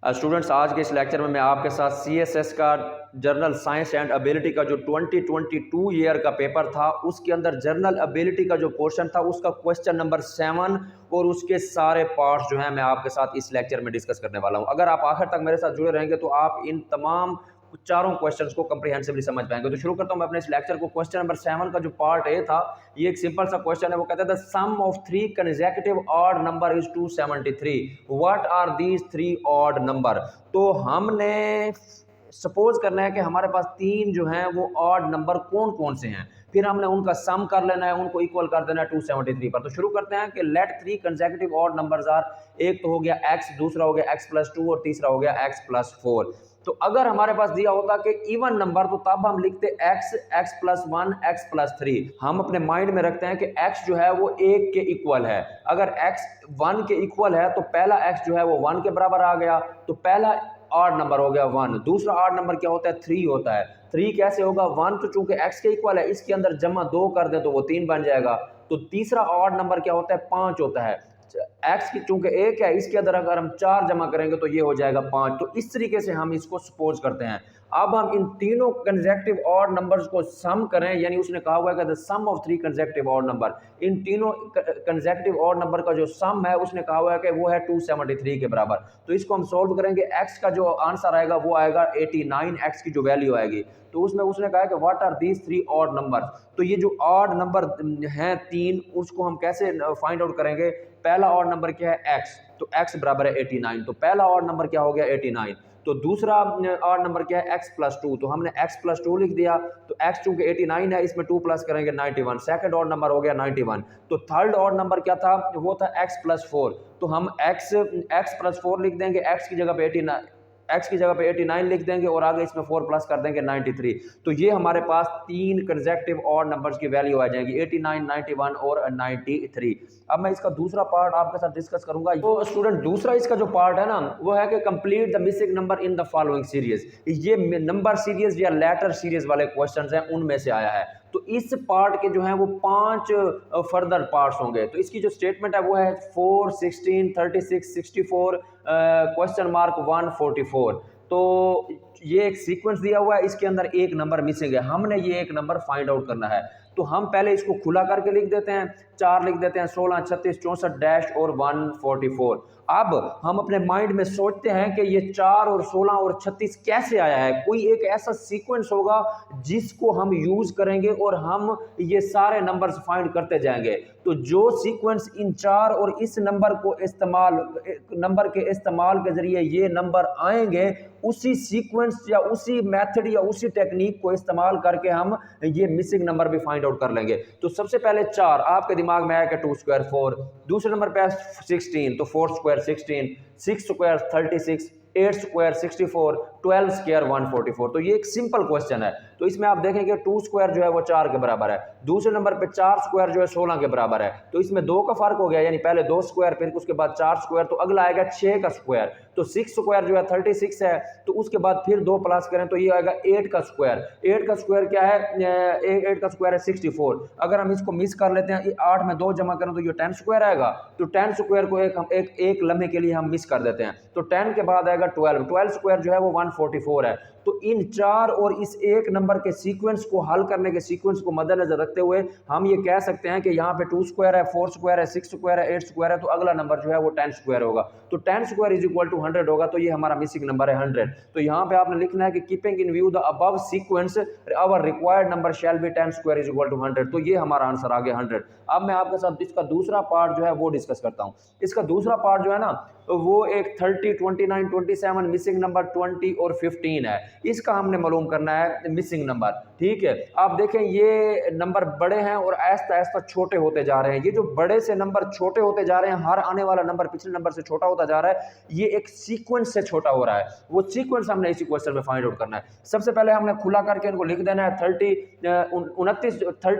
Students, आज के इस लेक्चर में मैं आपके साथ CSS का जर्नल साइंस एंड एबिलिटी का जो 2022 ईयर का पेपर था उसके अंदर जर्नल एबिलिटी का जो पोर्शन था उसका क्वेश्चन नंबर 7 और उसके सारे पार्ट्स जो हैं मैं आपके साथ इस लेक्चर में डिस्कस करने वाला हूं। अगर आप आखिर तक मेरे साथ जुड़े रहेंगे तो आप इन तमाम चारों क्वेश्चंस को कंप्रीहेंसिवली समझ पाएंगे। तो शुरू करता हूं मैं अपने इस लेक्चर को। क्वेश्चन नंबर 7 का जो पार्ट ए था, ये एक सिंपल सा क्वेश्चन है। वो कहता है the sum of 3 consecutive odd number is 273, what are these 3 odd number. तो हमने सपोज करना है कि हमारे पास 3 जो हैं वो ऑड नंबर कौन कौन से हैं, फिर हमने उनका सम कर लेना है, उनको इक्वल कर देना है 273 पर। तो शुरू करते हैं कि let 3 consecutive odd numbers are, एक तो हो गया x, दूसरा हो गया x+2 और तीसरा हो गया x+4। तो अगर हमारे पास दिया होता कि इवन नंबर तो तब हम लिखते x, x+1, x+3। हम अपने माइंड में रखते हैं कि x जो है वो 1 के इक्वल है। अगर x 1 के इक्वल है तो पहला x जो है वो 1 के बराबर आ गया, तो पहला ऑड नंबर हो गया 1। दूसरा ऑड नंबर क्या होता है? 3 होता है। 3 कैसे होगा? 1 तो चूंकि x के इक्वल है, इसके अंदर जमा 2 कर दे तो वो 3 बन जाएगा। तो तीसरा ऑड नंबर क्या होता है? 5 होता है। x की चूंकि 1 है, इसके अंदर अगर हम 4 जमा करेंगे तो ये हो जाएगा 5। तो इस तरीके से हम इसको सपोज करते हैं। अब हम इन तीनों कंसेक्यूटिव ऑड नंबर्स को सम करें, यानी उसने कहा हुआ है कि the sum of 3 consecutive odd number, इन तीनों कंसेक्यूटिव ऑड नंबर का जो सम है उसने कहा हुआ है कि वो है 273 के बराबर। तो इसको हम सॉल्व करेंगे। x का जो आंसर आएगा वो आएगा 89, x की जो वैल्यू आएगी। तो उसमें उसने कहा है कि what are these 3 odd number. तो ये जो ऑड नंबर हैं 3, उसको हम कैसे फाइंड आउट करेंगे? पहला ऑड नंबर क्या है? x, तो x बराबर है 89। तो पहला ऑड नंबर क्या हो गया? 89। तो दूसरा ऑड नंबर क्या है? x+2। तो हमने x+2 लिख दिया। तो x चूंकि 89 है, इसमें 2 प्लस करेंगे 91। सेकंड ऑड नंबर हो गया 91। तो थर्ड ऑड नंबर क्या था? वो था x+4। तो हम x+4 लिख देंगे। x की जगह पे 89 लिख देंगे और आगे इसमें 4 प्लस कर देंगे 93। तो ये हमारे पास 3 कंसेक्यूटिव ऑड नंबर्स की वैल्यू आ जाएगी 89, 91 और 93। अब मैं इसका दूसरा पार्ट आपके साथ डिस्कस करूंगा। तो स्टूडेंट, दूसरा इसका जो पार्ट है ना, वो है कि complete the missing number in the following series. ये नंबर सीरीज या लेटर सीरीज वाले क्वेश्चंस हैं, उनमें से आया है। तो इस पार्ट के जो हैं वो 5 फर्दर पार्ट्स होंगे। तो इसकी जो स्टेटमेंट है वो है 4, 16, 36, 64, क्वेश्चन मार्क 144। तो ये एक सीक्वेंस दिया हुआ है, इसके अंदर एक नंबर मिसिंग है, हमने ये एक नंबर फाइंड आउट करना है। तो हम पहले इसको खुला करके लिख देते हैं। 4 लिख देते हैं, 16, 36, 64 डैश और 144। अब हम अपने माइंड में सोचते हैं कि ये 4 और 16 और 36 कैसे आया है। कोई एक ऐसा सीक्वेंस होगा जिसको हम यूज करेंगे और हम ये सारे नंबर्स फाइंड करते जाएंगे। तो जो सीक्वेंस इन 4 और इस नंबर के इस्तेमाल के जरिए ये नंबर आएंगे, उसी सीक्वेंस या उसी मेथड या उसी टेक्निक को इस्तेमाल करके हम ये मिसिंग नंबर भी फाइंड आउट कर लेंगे। तो सबसे पहले 4 आपके दिमाग में आया कि 2 स्क्वायर 4, दूसरे नंबर पे 16 तो 4 स्क्वायर 16, 6 स्क्वायर 36, 8 स्क्वायर 64, 12 स्क्वायर 144। तो ये एक सिंपल क्वेश्चन है। तो इसमें आप देखेंगे 2 स्क्वायर जो है वो 4 के बराबर है, दूसरे नंबर पे 4 स्क्वायर जो है 16 के बराबर है। तो इसमें 2 का फर्क हो गया, यानी पहले 2 स्क्वायर फिर उसके बाद 4 स्क्वायर, तो अगला आएगा 6 का स्क्वायर। तो 6 स्क्वायर जो है 36 है, तो उसके बाद फिर 2 प्लस करें तो ये आएगा 8 का स्क्वायर। 8 का स्क्वायर क्या है? 8 का स्क्वायर है 64। अगर हम इसको मिस कर लेते हैं, 8 में 2 जमा करें तो ये 10 स्क्वायर आएगा। तो 10 स्क्वायर को एक लम्हे के लिए हम मिस कर देते हैं। तो 10 के बाद आएगा 12 स्क्वायर जो है वो 144 है। तो इन 4 और इस एक नंबर के सीक्वेंस को हल करने के सीक्वेंस को मद्देनजर रखते हुए हम ये कह सकते हैं कि यहाँ पे 2 स्क्वायर है, 4 स्क्वायर है, 6 स्क्वायर है, 8 स्क्वायर है, तो अगला नंबर जो है वो 10 स्क्वायर होगा। तो 10 स्क्वायर इज इक्वल टू 100 होगा। तो ये हमारा मिसिंग नंबर है 100। तो यहाँ पे आपने लिखना है कि keeping in view the above sequence our required number shall be 10 square is equal to 100। तो ये हमारा आंसर आ गया 100। अब मैं आपके साथ इसका दूसरा पार्ट जो है वो डिस्कस करता हूँ। इसका दूसरा पार्ट जो है ना, वो एक 30, 29, 27, मिसिंग नंबर 20 और 15 है। इसका हमने मालूम करना है मिसिंग नंबर। ठीक है, आप देखें ये नंबर बड़े हैं और आहिस्ता आहिस्ता छोटे होते जा रहे हैं। ये जो बड़े से नंबर छोटे होते जा रहे हैं, हर आने वाला नंबर पिछले नंबर से छोटा होता जा रहा है, ये एक सीक्वेंस से छोटा हो रहा है। वो सीक्वेंस हमने इसी क्वेश्चन में फाइंड आउट करना है। सबसे पहले हमने खुला करके इनको लिख देना है 30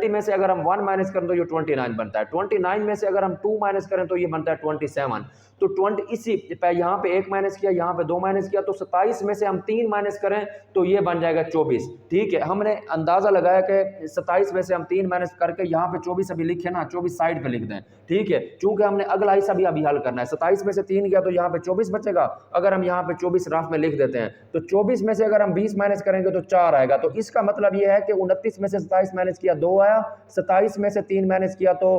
में से अगर हम 1 माइनस करें तो ये 29 बनता है। 29 में से अगर हम 2 माइनस करें तो ये बनता है 27। तो 20 इसी यहाँ पे 1 माइनस किया, यहाँ पे 2 माइनस किया, तो 27 में से हम 3 माइनस करें तो ये बन जाएगा 24। ठीक है, हमने अंदाजा लगाया कि 27 में से हम 3 माइनस करके यहाँ पे 24 अभी लिखे ना, 24 साइड पे लिख दें। ठीक है, चूंकि हमने अगला हिस्सा भी अभी हल करना है। 27 में से 3 गया तो यहाँ पे 24 बचेगा। अगर हम यहाँ पे 24 रफ में लिख देते हैं तो 24 में से अगर हम 20 माइनस करेंगे तो 4 आएगा। तो इसका मतलब ये है कि 29 में से 27 माइनस किया 2 आया, 27 में से 3 माइनस किया तो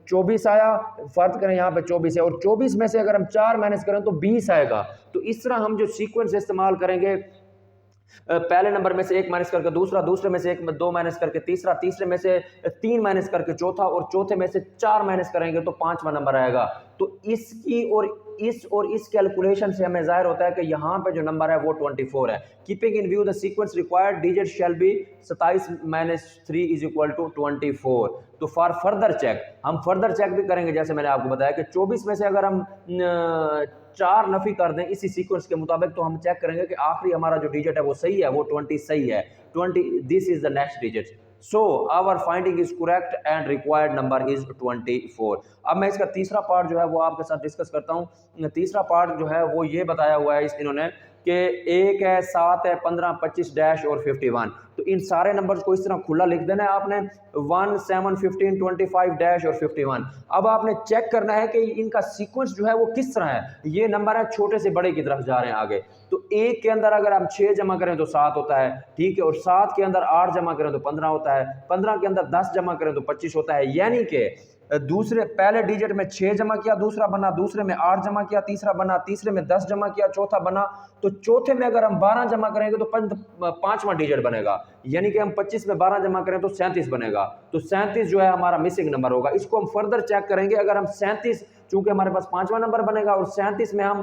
24 आया। फर्क करें यहाँ पे 24 है, और 24 में से अगर हम 4 माइनस करें तो 20 आएगा। तो इस तरह हम जो सीक्वेंस इस्तेमाल करेंगे, पहले नंबर में से 1 माइनस करके दूसरा, दूसरे में से 1 2 माइनस करके तीसरा, तीसरे में से 3 माइनस करके चौथा, और चौथे में से 4 माइनस करेंगे तो 5वां नंबर आएगा। तो इसकी और इस कैलकुलेशन से हमें जाहिर होता है कि यहाँ पे जो नंबर है वो 24 है। Keeping in view the sequence required digit shall be 27 minus 3 is equal to 24। तो फॉर फर्दर चेक, हम फर्दर चेक भी करेंगे, जैसे मैंने आपको बताया कि 24 में से अगर हम 4 नफी कर दें इसी सीक्वेंस के मुताबिक, तो हम चेक करेंगे कि आखिरी हमारा जो डिजिट है वो सही है, वो 20 सही है। 20 this is the next digit, so our finding is correct and required number is 24। अब मैं इसका तीसरा पार्ट जो है वो आपके साथ डिस्कस करता हूँ। तीसरा पार्ट जो है वो ये बताया हुआ है इन्होंने कि 1 है, 7 है, 15, 25 डैश और 51। तो इन सारे नंबर्स को इस तरह खुला लिख देना है आपने, 1, 7, 15, 25 डैश और 51। अब आपने चेक करना है कि इनका सीक्वेंस जो है वो किस तरह है। ये नंबर है छोटे से बड़े की तरफ जा रहे हैं आगे। तो 1 के अंदर अगर हम 6 जमा करें तो 7 होता है, ठीक है, और 7 के अंदर 8 जमा करें तो 15 होता है, 15 के अंदर 10 जमा करें तो 25 होता है। यानी कि दूसरे पहले डिजिट में 6 जमा किया, दूसरा बना, दूसरे में 8 जमा किया, तीसरा बना, तीसरे में 10 जमा किया, चौथा बना, तो चौथे में अगर हम 12 जमा करेंगे तो 5वां डिजिट बनेगा। यानी कि हम 25 में 12 जमा करें तो 37 बनेगा। तो 37 जो है हमारा मिसिंग नंबर होगा। इसको हम फर्दर चेक करेंगे। अगर हम 37, चूंकि हमारे पास 5वां नंबर बनेगा और 37 में हम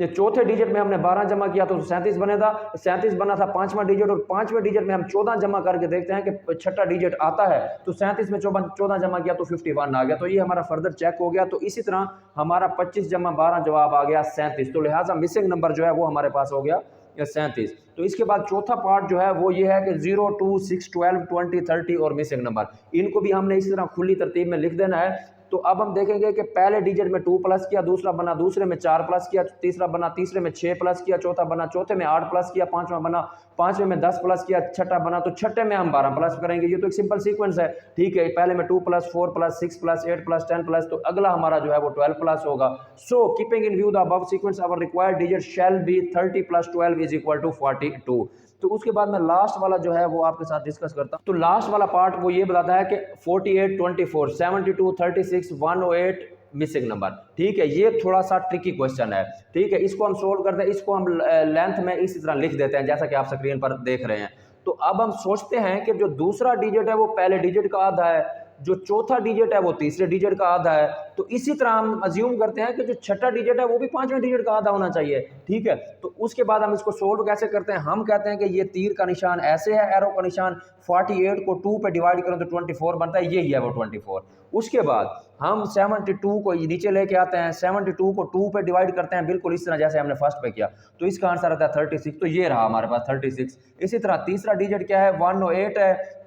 चौथे डिजिट में हमने 12 जमा किया तो 37 बनेगा। 37 बना था 5वां डिजिट, और 5वें डिजिट में हम 14 जमा करके देखते हैं कि छठा डिजिट आता है, तो 37 में 14 जमा किया तो 51 आ गया। तो ये हमारा फर्दर चेक हो गया। तो इसी तरह हमारा 25 जमा 12 जवाब आ गया 37। तो लिहाजा मिसिंग नंबर जो है वो हमारे पास हो गया 37। तो इसके बाद चौथा पार्ट जो है वो ये है कि 0, 2, 6, 12, 20, 30 और मिसिंग नंबर, इनको भी हमने इसी तरह खुली तरतीब में लिख देना है। तो अब हम देखेंगे कि पहले डिजिट में 2 प्लस किया, दूसरा बना, दूसरे में 4 प्लस किया, तीसरा बना, तीसरे में 6 प्लस किया, चौथा बना, चौथे में 8 प्लस किया, 5वां बना, 5वें में 10 प्लस किया, छठा बना, तो छठे में हम 12 प्लस करेंगे। ये तो एक सिंपल सीक्वेंस है, ठीक है। पहले में 2 plus, 4 plus, 6 plus, 8 plus, 10 plus, तो अगला हमारा जो है वो 12 प्लस होगा। So keeping in view the above sequence our required digit shall be 30 plus 12 is equal to 42। तो उसके बाद मैं लास्ट वाला जो है वो आपके साथ डिस्कस करता हूं। तो लास्ट वाला पार्ट वो ये बताता है कि 48, 24, 72, 36, 108 मिसिंग नंबर, ठीक है। ये थोड़ा सा ट्रिकी क्वेश्चन है, ठीक है। इसको हम सोल्व करते हैं, इसको हम लेंथ में इसी तरह लिख देते हैं जैसा कि आप स्क्रीन पर देख रहे हैं। तो अब हम सोचते हैं कि जो दूसरा डिजिट है वो पहले डिजिट का आधा है, जो चौथा डिजिट है वो तीसरे डिजिट का आधा है। तो इसी तरह हम अज्यूम करते हैं कि जो छठा डिजिट है वो भी 5वें डिजिट का आधा होना चाहिए, ठीक है। तो उसके बाद हम इसको सोल्व कैसे करते हैं, हम कहते हैं कि ये तीर का निशान ऐसे है, एरो का निशान, 48 को 2 पे डिवाइड करें तो 24 बनता है, यही है वो 24। उसके बाद हम 72 को नीचे लेके आते हैं, 72 को 2 पे डिवाइड करते हैं, बिल्कुल इस तरह जैसे हमने फर्स्ट पे किया। तो इसका आंसर आता है 36। तो ये रहा हमारे पास 36। इसी तरह तीसरा डिजिट क्या है, 108 है,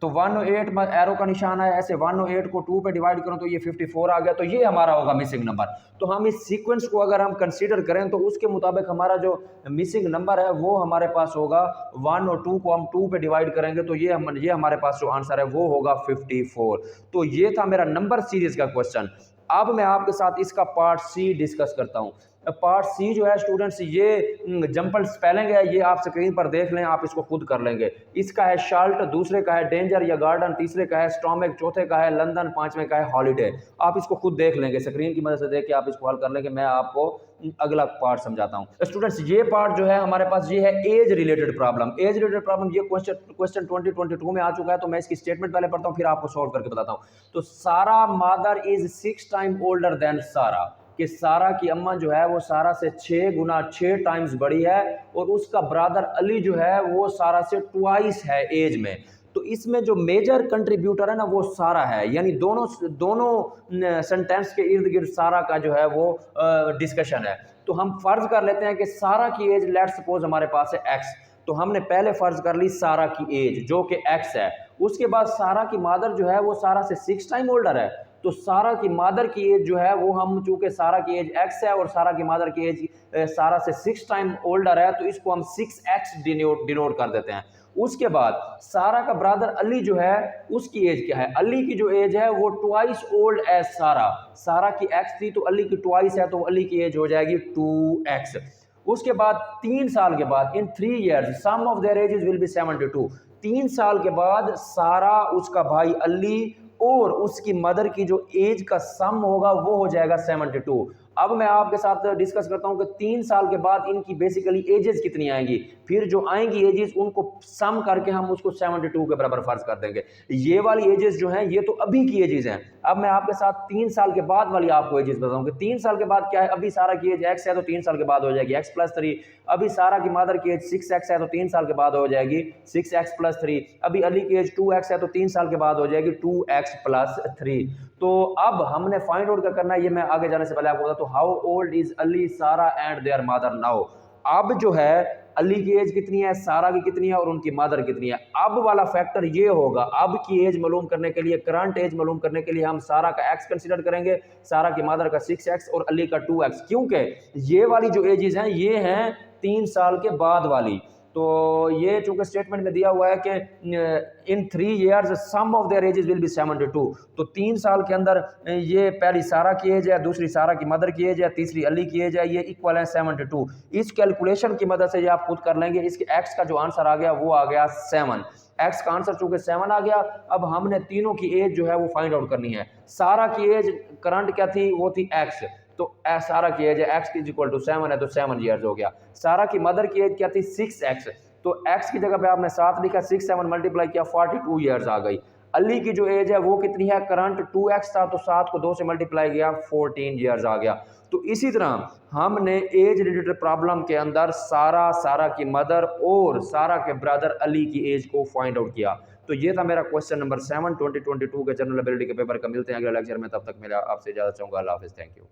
तो 108 में एरो का निशान है, ऐसे 108 को 2 पे डिवाइड करो तो ये 54 आ गया। तो ये हमारा होगा मिसिंग नंबर। तो हम इस सीक्वेंस को अगर हम कंसीडर करें तो उसके मुताबिक हमारा जो मिसिंग नंबर है वो हमारे पास होगा 1 और 2 को हम 2 पे डिवाइड करेंगे तो ये हमारे पास जो आंसर है वो होगा 54। तो ये था मेरा नंबर सीरीज का क्वेश्चन। अब मैं आपके साथ इसका पार्ट सी डिस्कस करता हूँ। पार्ट सी जो है स्टूडेंट्स, ये जंपल स्पेलिंग है, ये आप स्क्रीन पर देख लें, आप इसको खुद कर लेंगे। इसका है शाल्ट, दूसरे का है डेंजर या गार्डन, तीसरे का है स्टॉमिक, चौथे का है लंदन, 5वें का है हॉलीडे। आप इसको खुद देख लेंगे, स्क्रीन की मदद से देख के आप इसको हल कर लेंगे। मैं आपको अगला पार्ट समझाता हूँ। स्टूडेंट्स, ये पार्ट जो है हमारे पास ये है age related problem. Age related problem ये क्वेश्चन 2022 में आ चुका है। तो मैं इसकी स्टेटमेंट पहले पढ़ता हूँ, फिर आपको सॉल्व करके बताता हूँ। तो सारा mother is 6 time older than सारा, कि सारा की अम्मा जो है वो सारा से 6 टाइम्स बड़ी है, और उसका ब्रदर अली जो है वो सारा से ट्वाइस है एज में। तो इसमें जो मेजर कंट्रीब्यूटर है ना वो सारा है, यानी दोनों सेंटेंस के इर्द गिर्द सारा का जो है वो डिस्कशन है। तो हम फर्ज कर लेते हैं कि सारा की एज लेट सपोज हमारे पास है एक्स। तो हमने पहले फर्ज कर ली सारा की एज जो कि एक्स है। उसके बाद सारा की मदर जो है वो सारा से 6 टाइम ओल्डर है। तो सारा की मदर की एज जो है वो, हम चूंकि सारा की एज x है और सारा की मदर की एज सारा से 6 टाइम ओल्डर है, तो इसको हम 6x डिनोट कर देते हैं। उसके बाद सारा का ब्रदर अली जो है उसकी एज क्या है, अली की जो एज है वो ट्वाइस ओल्ड एज सारा, सारा की x थी तो अली की ट्वाइस है, तो अली की एज हो जाएगी 2x। उसके बाद 3 साल के बाद, in 3 years sum of their ages will be 72, 3 साल के बाद सारा, उसका भाई अली और उसकी मदर की जो एज का सम होगा वो हो जाएगा 72। अब मैं आपके साथ डिस्कस करता हूं कि 3 साल के बाद इनकी बेसिकली एजेस कितनी आएंगी, फिर जो आएंगी एजेस उनको सम करके हम उसको 72 के बराबर फर्ज कर देंगे। ये वाली एजेस जो हैं ये तो अभी की एजेस हैं। अब मैं आपके साथ 3 साल के बाद वाली आपको एजेस बताऊंगा। 3 साल के बाद क्या है, अभी सारा की एज x है तो 3 साल के बाद हो जाएगी x + 3। अभी सारा की मदर की एज 6x है तो 3 साल के बाद हो जाएगी 6x + 3। अभी अली की एज 2x है तो 3 साल के बाद हो जाएगी 2x + 3। तो अब हमने फाइंड आउट क्या करना है, ये मैं आगे जाने से पहले आपको बता, तो हाउ ओल्ड इज अली, सारा एंड देयर मदर नाउ। अब जो है अली की एज कितनी है, सारा की कितनी है और उनकी मदर कितनी है। अब वाला फैक्टर ये होगा, अब की एज मालूम करने के लिए, करंट एज मालूम करने के लिए हम सारा का x कंसीडर करेंगे, सारा की मदर का 6x और अली का 2x, क्योंकि ये वाली जो एजेस हैं ये हैं 3 साल के बाद वाली। तो ये चूंकि स्टेटमेंट में दिया हुआ है कि in 3 years sum of their ages will be 72, तो 3 साल के अंदर ये पहली सारा की एज है, दूसरी सारा की मदर की एज है, तीसरी अली की एज है, ये इक्वल है 72। इस कैलकुलेशन की मदद से ये आप खुद कर लेंगे। इसके एक्स का जो आंसर आ गया वो आ गया 7। एक्स का आंसर चूंकि 7 आ गया, अब हमने तीनों की एज जो है वो फाइंड आउट करनी है। सारा की एज करंट क्या थी, वो थी एक्स, तो सारा की एज है x = 7 है तो 7 years हो गया। सारा की मदर की एज क्या थी 6x, तो x की जगह पे आपने 7 लिखा, 6 7 मल्टीप्लाई किया 42 years आ गई। अली की जो एज है वो कितनी है, करंट 2x था तो 7 को 2 से मल्टीप्लाई किया 14 years आ गया। तो इसी तरह हमने एज रिलेटेड प्रॉब्लम के अंदर सारा, सारा की मदर और सारा के ब्रदर अली की एज को फाइंड आउट किया। तो ये था मेरा क्वेश्चन नंबर 7 2022 के जनरल एबिलिटी के पेपर का। मिलते हैं अगले लेक्चर में, तब तक मैं आपसे इजाजत चाहूंगा। अल्लाह हाफिज़, थैंक यू।